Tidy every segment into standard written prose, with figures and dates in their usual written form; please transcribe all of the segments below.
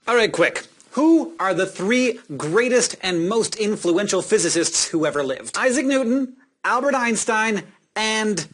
Alright, quick. Who are the three greatest and most influential physicists who ever lived? Isaac Newton, Albert Einstein, and...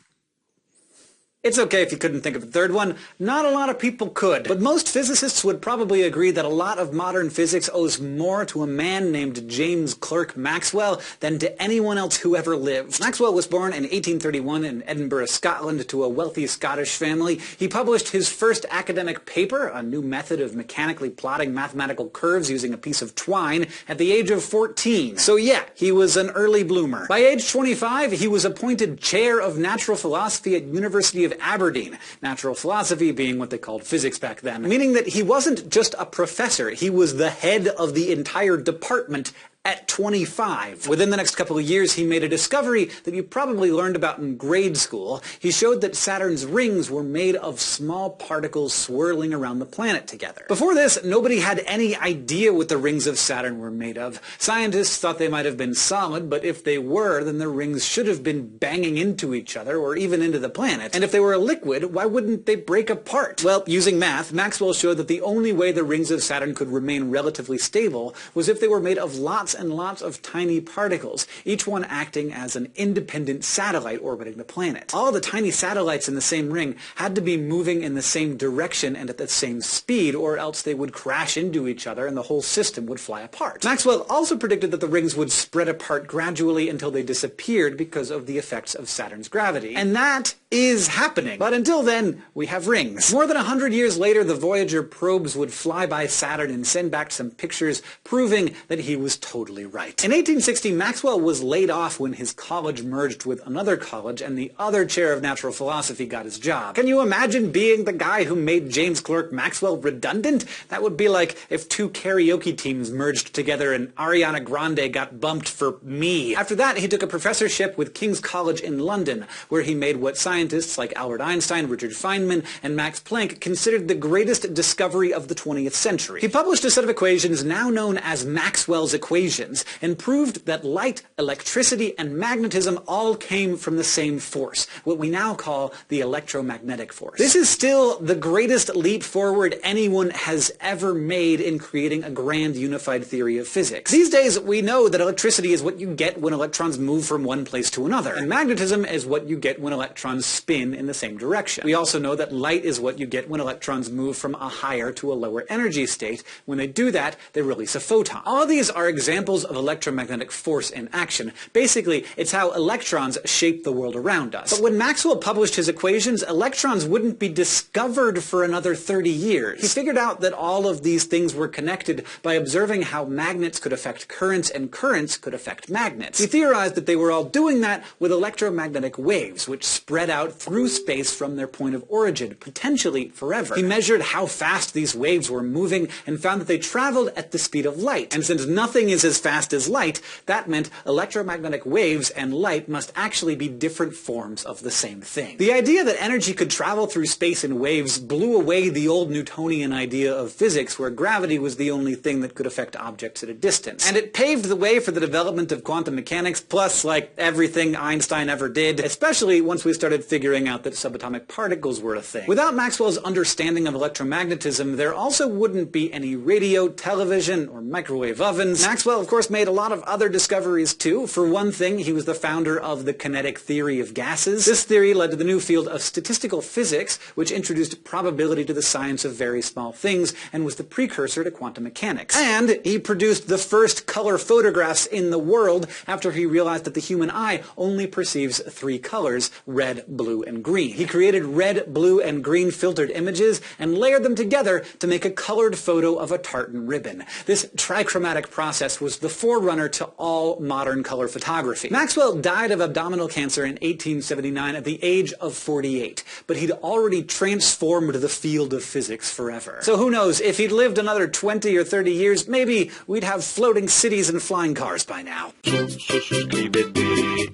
It's okay if you couldn't think of a third one. Not a lot of people could. But most physicists would probably agree that a lot of modern physics owes more to a man named James Clerk Maxwell than to anyone else who ever lived. Maxwell was born in 1831 in Edinburgh, Scotland, to a wealthy Scottish family. He published his first academic paper, a new method of mechanically plotting mathematical curves using a piece of twine, at the age of 14. So yeah, he was an early bloomer. By age 25, he was appointed chair of natural philosophy at University of Aberdeen, natural philosophy being what they called physics back then, meaning that he wasn't just a professor, he was the head of the entire department at 25. Within the next couple of years, he made a discovery that you probably learned about in grade school. He showed that Saturn's rings were made of small particles swirling around the planet together. Before this, nobody had any idea what the rings of Saturn were made of. Scientists thought they might have been solid, but if they were, then the rings should have been banging into each other, or even into the planet. And if they were a liquid, why wouldn't they break apart? Well, using math, Maxwell showed that the only way the rings of Saturn could remain relatively stable was if they were made of lots and lots of tiny particles, each one acting as an independent satellite orbiting the planet. All the tiny satellites in the same ring had to be moving in the same direction and at the same speed, or else they would crash into each other and the whole system would fly apart. Maxwell also predicted that the rings would spread apart gradually until they disappeared because of the effects of Saturn's gravity. And that is happening. But until then, we have rings. More than 100 years later, the Voyager probes would fly by Saturn and send back some pictures proving that he was totally right. In 1860, Maxwell was laid off when his college merged with another college and the other chair of natural philosophy got his job. Can you imagine being the guy who made James Clerk Maxwell redundant? That would be like if two karaoke teams merged together and Ariana Grande got bumped for me. After that, he took a professorship with King's College in London, where he made what scientists like Albert Einstein, Richard Feynman, and Max Planck considered the greatest discovery of the 20th century. He published a set of equations now known as Maxwell's equations, and proved that light, electricity, and magnetism all came from the same force, what we now call the electromagnetic force. This is still the greatest leap forward anyone has ever made in creating a grand unified theory of physics. These days, we know that electricity is what you get when electrons move from one place to another, and magnetism is what you get when electrons spin in the same direction. We also know that light is what you get when electrons move from a higher to a lower energy state. When they do that, they release a photon. All of these are examples of electromagnetic force in action. Basically, it's how electrons shape the world around us. But when Maxwell published his equations, electrons wouldn't be discovered for another 30 years. He figured out that all of these things were connected by observing how magnets could affect currents and currents could affect magnets. He theorized that they were all doing that with electromagnetic waves, which spread out through space from their point of origin, potentially forever. He measured how fast these waves were moving and found that they traveled at the speed of light. And since nothing is as fast as light, that meant electromagnetic waves and light must actually be different forms of the same thing. The idea that energy could travel through space in waves blew away the old Newtonian idea of physics, where gravity was the only thing that could affect objects at a distance. And it paved the way for the development of quantum mechanics, plus, like, everything Einstein ever did, especially once we started figuring out that subatomic particles were a thing. Without Maxwell's understanding of electromagnetism, there also wouldn't be any radio, television, or microwave ovens. Maxwell, of course, made a lot of other discoveries too. For one thing, he was the founder of the kinetic theory of gases. This theory led to the new field of statistical physics, which introduced probability to the science of very small things and was the precursor to quantum mechanics. And he produced the first color photographs in the world after he realized that the human eye only perceives three colors: red, blue, and green. He created red, blue, and green filtered images and layered them together to make a colored photo of a tartan ribbon. This trichromatic process was the forerunner to all modern color photography. Maxwell died of abdominal cancer in 1879 at the age of 48, but he'd already transformed the field of physics forever. So who knows, if he'd lived another 20 or 30 years, maybe we'd have floating cities and flying cars by now. Suscríbete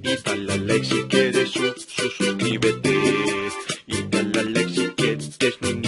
y dale like si quieres. Suscríbete y dale like si quieres.